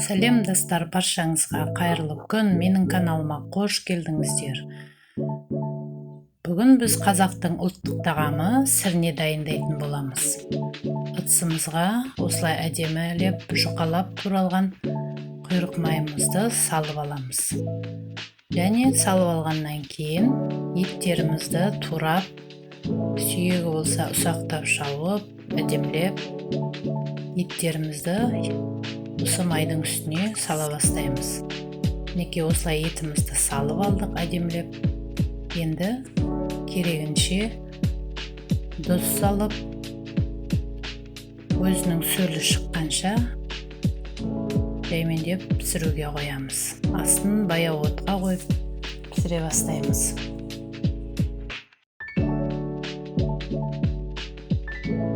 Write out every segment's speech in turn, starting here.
Сәлем достар, баршаңызға қайырлы күн. Менің каналыма қош келдіңіздер. Бүгін біз қазақтың ұлттық тағамы сірне дайындайтын боламыз. Ыдысымызға осылай әдемілеп жұқалап туралған құйрық майымызды салып аламыз. Және салып алғаннан кейін еттерімізді турап, сүйегі болса ұсақтап шауып, әдемілеп еттерімізді осы майдың үстіне сала бастаймыз. Неке осылай етімізді салып алдық әдемілеп. Енді керегінше тұз салып, өзінің сөлі шыққанша жаймендеп пісіруге қоямыз. Астын баяу отқа қойып пісіре бастаймыз.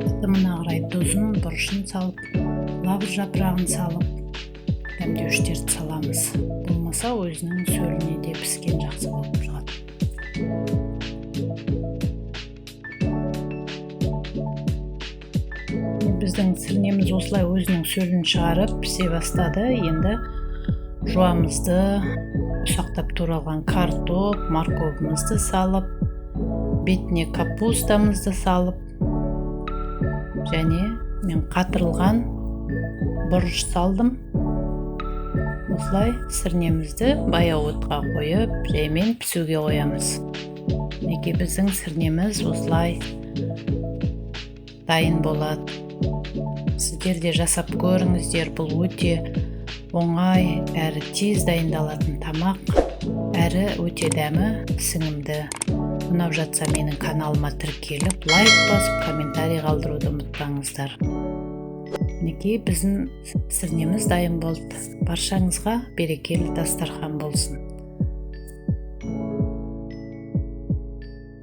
Қытымына қарай тұзын, бұрышын салып, лавр жапырағын салып, дәмдеуіштерді саламыз. Болмаса өзінің сөліне де піскен жақсы болып шығады. Біздің сірнеміз осылай өзінің сөлін шығарып пісе бастады. Енді жуамызды, ұсақтап туралған картоп, морковымызды салып, бетіне капустамызды салып, және мен қатырылған бұрыш салдым. Осылай сірнемізді баяу отқа қойып, жаймен пісуге қоямыз. Неге біздің сірнеміз осылай дайын болады. Сіздер де жасап көріңіздер. Бұл өте оңай, әрі тез дайындалатын тамақ, әрі өте дәмі, сіңімді. Ұнап жатса менің каналыма тіркеліп, лайк басып, комментарий қалдыруды ұмытпаңыздар. Неке біздің сірнеміз дайын болды. Баршаңызға берекелі дастархан болсын.